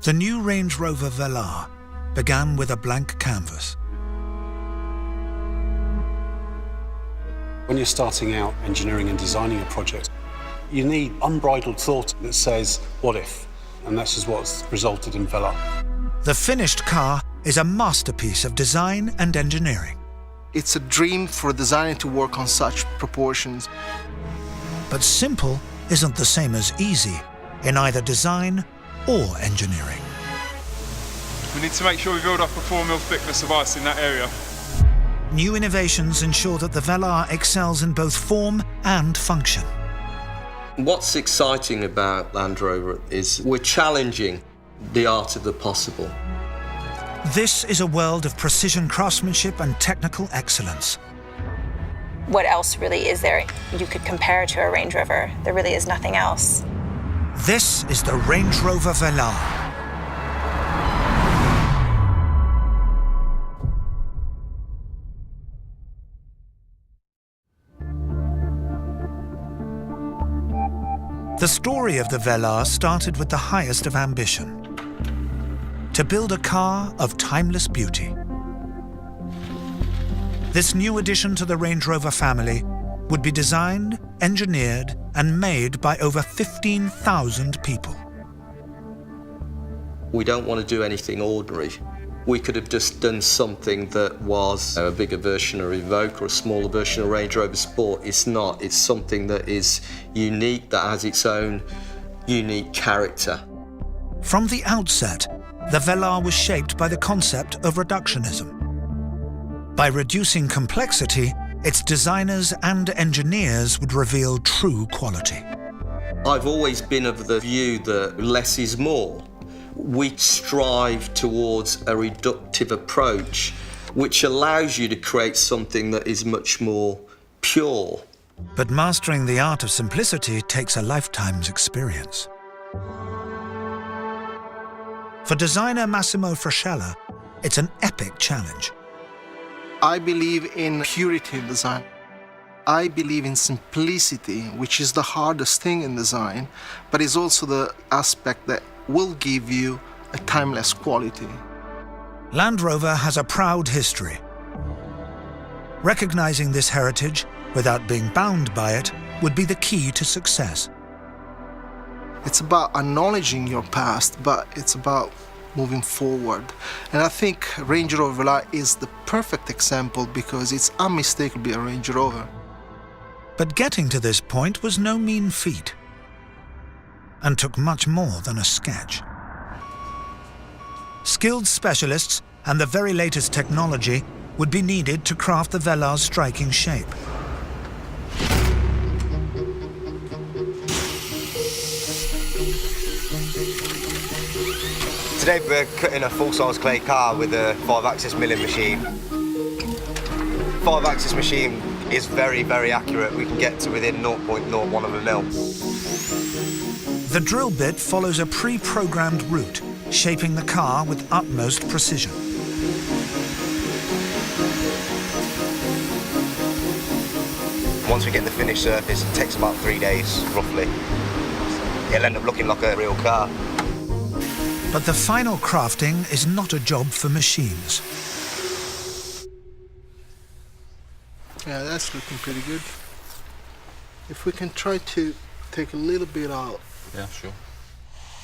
The new Range Rover Velar began with a blank canvas. When you're starting out engineering and designing a project, you need unbridled thought that says, what if? And that's just what's resulted in Velar. The finished car is a masterpiece of design and engineering. It's a dream for a designer to work on such proportions. But simple isn't the same as easy in either design or engineering. We need to make sure we build up a 4 mil thickness of ice in that area. New innovations ensure that the Velar excels in both form and function. What's exciting about Land Rover is we're challenging the art of the possible. This is a world of precision craftsmanship and technical excellence. What else really is there you could compare to a Range Rover? There really is nothing else. This is the Range Rover Velar. The story of the Velar started with the highest of ambition: to build a car of timeless beauty. This new addition to the Range Rover family would be designed, engineered, and made by over 15,000 people. We don't want to do anything ordinary. We could have just done something that was a bigger version of Evoque or a smaller version of Range Rover Sport. It's not. It's something that is unique, that has its own unique character. From the outset, the Velar was shaped by the concept of reductionism. By reducing complexity, its designers and engineers would reveal true quality. I've always been of the view that less is more. We strive towards a reductive approach, which allows you to create something that is much more pure. But mastering the art of simplicity takes a lifetime's experience. For designer Massimo Frascella, it's an epic challenge. I believe in purity in design. I believe in simplicity, which is the hardest thing in design, but is also the aspect that will give you a timeless quality. Land Rover has a proud history. Recognizing this heritage without being bound by it would be the key to success. It's about acknowledging your past, but it's about moving forward. And I think Range Rover Velar is the perfect example because it's unmistakably a Range Rover. But getting to this point was no mean feat, and took much more than a sketch. Skilled specialists and the very latest technology would be needed to craft the Velar's striking shape. Today we're cutting a full-size clay car with a 5-axis milling machine. 5-axis machine is very, very accurate. We can get to within 0.01 of a mil. The drill bit follows a pre-programmed route, shaping the car with utmost precision. Once we get the finished surface, it takes about 3 days, roughly. It'll end up looking like a real car. But the final crafting is not a job for machines. Yeah, that's looking pretty good. If we can try to take a little bit out. Yeah, sure.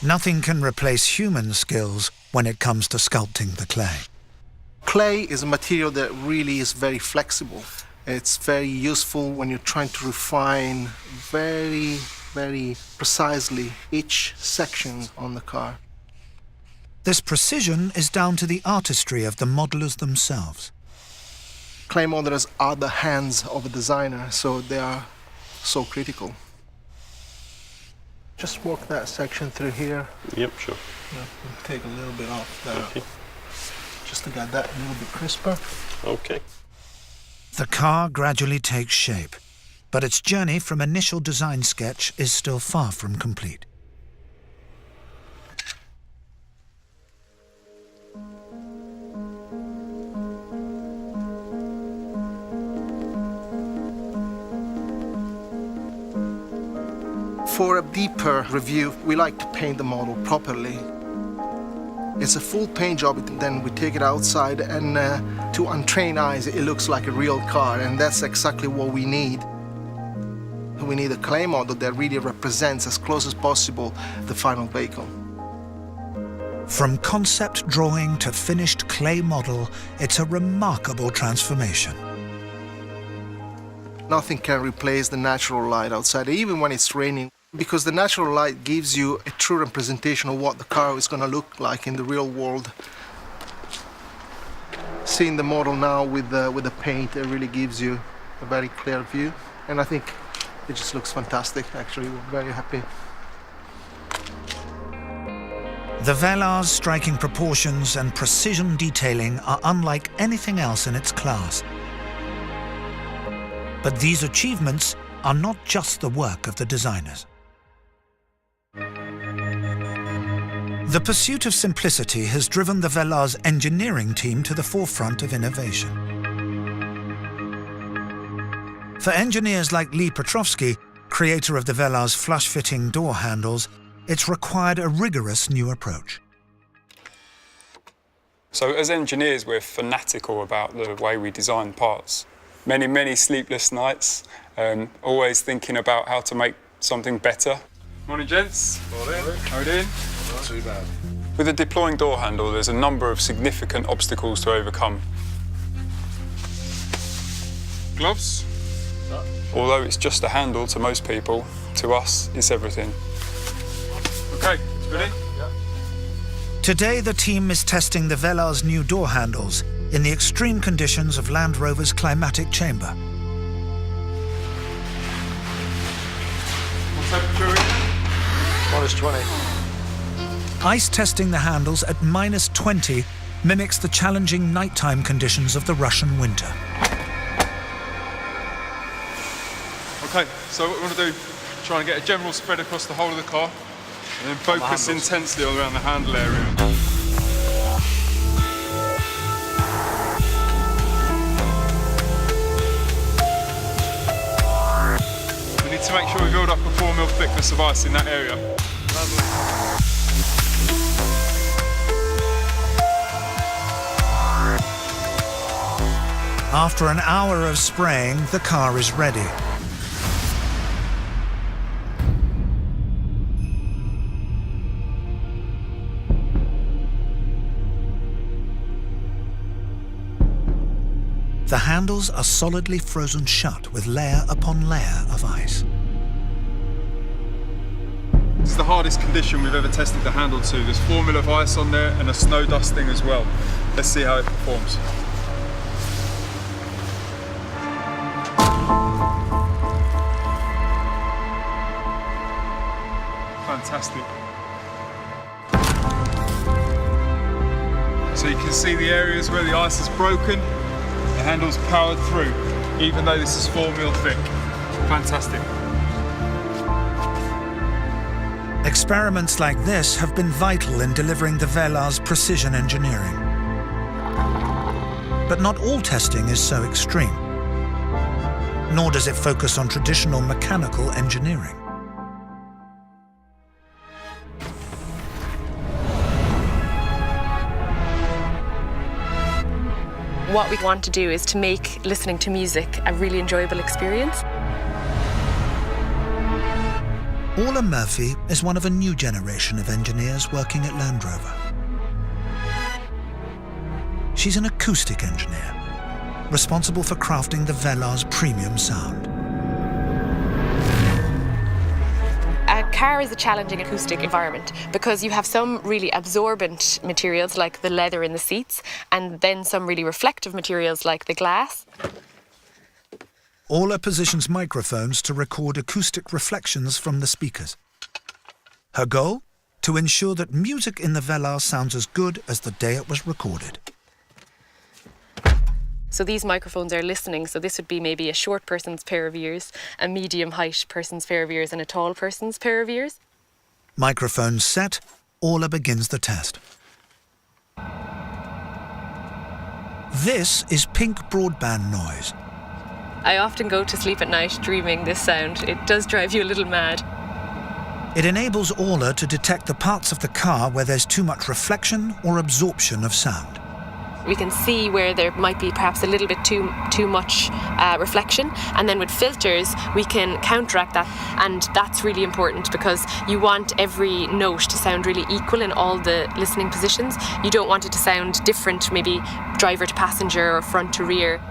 Nothing can replace human skills when it comes to sculpting the clay. Clay is a material that really is very flexible. It's very useful when you're trying to refine very, very precisely each section on the car. This precision is down to the artistry of the modelers themselves. Clay modelers are the hands of a designer, so they are so critical. Just walk that section through here. Yep, sure. Yeah, take a little bit off there. Okay. Just to get that a little bit crisper. Okay. The car gradually takes shape, but its journey from initial design sketch is still far from complete. For a deeper review, we like to paint the model properly. It's a full paint job, then we take it outside, and to untrained eyes it looks like a real car, and that's exactly what we need. We need a clay model that really represents as close as possible the final vehicle. From concept drawing to finished clay model, it's a remarkable transformation. Nothing can replace the natural light outside, even when it's raining, because the natural light gives you a true representation of what the car is going to look like in the real world. Seeing the model now with the paint, it really gives you a very clear view, and I think it just looks fantastic. Actually, we're very happy. The Velar's striking proportions and precision detailing are unlike anything else in its class. But these achievements are not just the work of the designers. The pursuit of simplicity has driven the Velar's engineering team to the forefront of innovation. For engineers like Lee Petrovsky, creator of the Velar's flush-fitting door handles, it's required a rigorous new approach. So as engineers, we're fanatical about the way we design parts. Many sleepless nights, always thinking about how to make something better. Morning, gents. Morning. How are you doing? Not too bad. With a deploying door handle, there's a number of significant obstacles to overcome. Gloves? Although it's just a handle to most people, to us, it's everything. Okay, ready? Yeah. Today, the team is testing the Velar's new door handles in the extreme conditions of Land Rover's climatic chamber. What temperature are we -20. Ice testing the handles at -20 mimics the challenging nighttime conditions of the Russian winter. Okay, so what we want to do, try and get a general spread across the whole of the car, and then focus intensely around the handle area. We need to make sure we build up a 4 mil thickness of ice in that area. After an hour of spraying, the car is ready. The handles are solidly frozen shut with layer upon layer of ice. This is the hardest condition we've ever tested the handle to. There's 4 mil of ice on there and a snow dusting as well. Let's see how it performs. Fantastic. So you can see the areas where the ice is broken. The handle's powered through, even though this is 4 mil thick. Fantastic. Experiments like this have been vital in delivering the Velar's precision engineering. But not all testing is so extreme, nor does it focus on traditional mechanical engineering. What we want to do is to make listening to music a really enjoyable experience. Orla Murphy is one of a new generation of engineers working at Land Rover. She's an acoustic engineer, responsible for crafting the Velar's premium sound. A car is a challenging acoustic environment because you have some really absorbent materials like the leather in the seats and then some really reflective materials like the glass. Orla positions microphones to record acoustic reflections from the speakers. Her goal? To ensure that music in the Velar sounds as good as the day it was recorded. So these microphones are listening, so this would be maybe a short person's pair of ears, a medium height person's pair of ears and a tall person's pair of ears. Microphones set, Orla begins the test. This is pink broadband noise. I often go to sleep at night dreaming this sound. It does drive you a little mad. It enables Aula to detect the parts of the car where there's too much reflection or absorption of sound. We can see where there might be perhaps a little bit too much reflection, and then with filters we can counteract that, and that's really important because you want every note to sound really equal in all the listening positions. You don't want it to sound different, maybe driver to passenger or front to rear.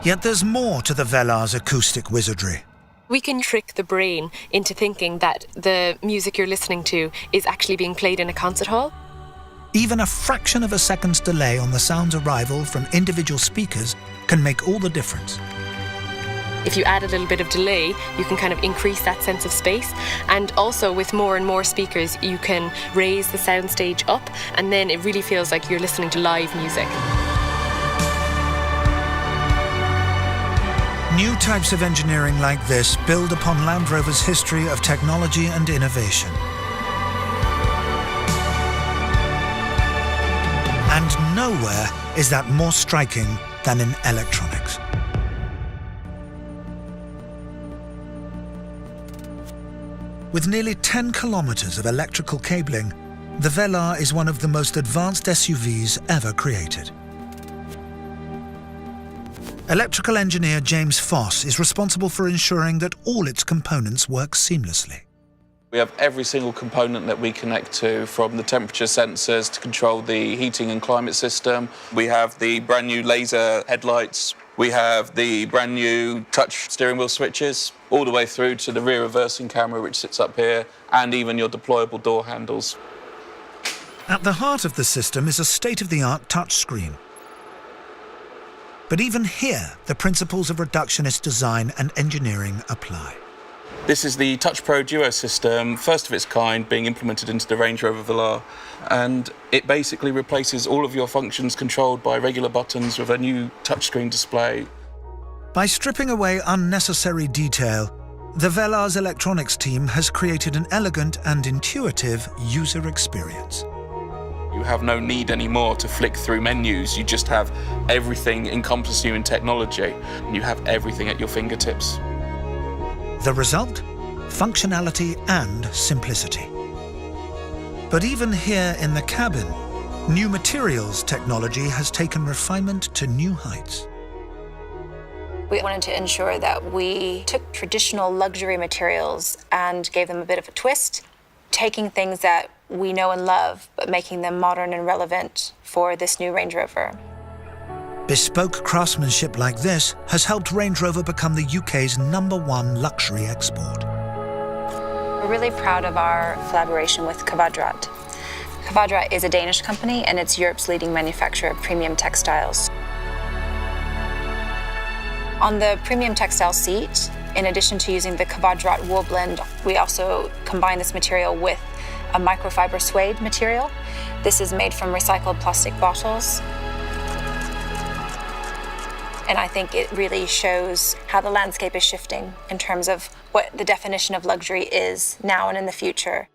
Yet there's more to the Velar's acoustic wizardry. We can trick the brain into thinking that the music you're listening to is actually being played in a concert hall. Even a fraction of a second's delay on the sound's arrival from individual speakers can make all the difference. If you add a little bit of delay, you can kind of increase that sense of space. And also with more and more speakers, you can raise the soundstage up, and then it really feels like you're listening to live music. New types of engineering like this build upon Land Rover's history of technology and innovation. And nowhere is that more striking than in electronics. With nearly 10 kilometers of electrical cabling, the Velar is one of the most advanced SUVs ever created. Electrical engineer James Foss is responsible for ensuring that all its components work seamlessly. We have every single component that we connect to, from the temperature sensors to control the heating and climate system. We have the brand new laser headlights. We have the brand new touch steering wheel switches, all the way through to the rear reversing camera, which sits up here, and even your deployable door handles. At the heart of the system is a state-of-the-art touchscreen. But even here, the principles of reductionist design and engineering apply. This is the Touch Pro Duo system, first of its kind, being implemented into the Range Rover Velar, and it basically replaces all of your functions controlled by regular buttons with a new touchscreen display. By stripping away unnecessary detail, the Velar's electronics team has created an elegant and intuitive user experience. You have no need anymore to flick through menus. You just have everything encompassing you in technology, and you have everything at your fingertips. The result? Functionality and simplicity. But even here in the cabin, new materials technology has taken refinement to new heights. We wanted to ensure that we took traditional luxury materials and gave them a bit of a twist, taking things that we know and love, but making them modern and relevant for this new Range Rover. Bespoke craftsmanship like this has helped Range Rover become the UK's #1 luxury export. We're really proud of our collaboration with Kvadrat. Kvadrat is a Danish company, and it's Europe's leading manufacturer of premium textiles. On the premium textile seat, in addition to using the Kvadrat wool blend, we also combine this material with a microfiber suede material. This is made from recycled plastic bottles. And I think it really shows how the landscape is shifting in terms of what the definition of luxury is now and in the future.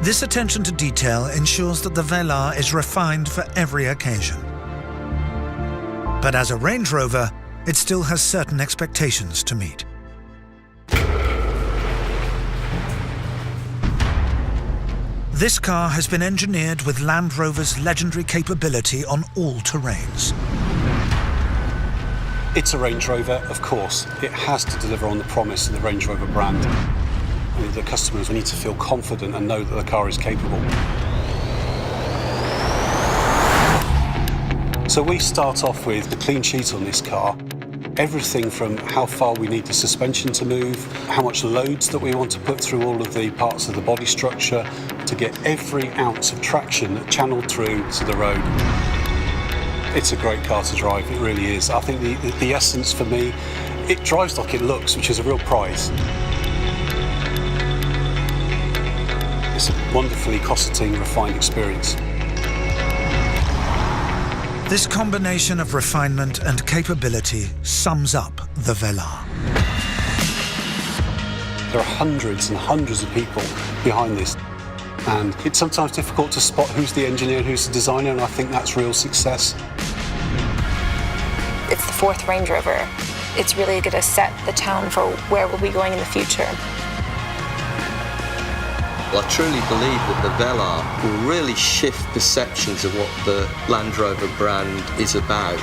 This attention to detail ensures that the Velar is refined for every occasion. But as a Range Rover, it still has certain expectations to meet. This car has been engineered with Land Rover's legendary capability on all terrains. It's a Range Rover, of course. It has to deliver on the promise of the Range Rover brand. And the customers need to feel confident and know that the car is capable. So we start off with the clean sheet on this car. Everything from how far we need the suspension to move, how much loads that we want to put through all of the parts of the body structure to get every ounce of traction channeled through to the road. It's a great car to drive, it really is. I think the essence for me, it drives like it looks, which is a real prize. It's a wonderfully cosseting, refined experience. This combination of refinement and capability sums up the Velar. There are hundreds and hundreds of people behind this, and it's sometimes difficult to spot who's the engineer and who's the designer, and I think that's real success. It's the 4th Range Rover. It's really going to set the tone for where we'll be going in the future. Well, I truly believe that the Velar will really shift perceptions of what the Land Rover brand is about.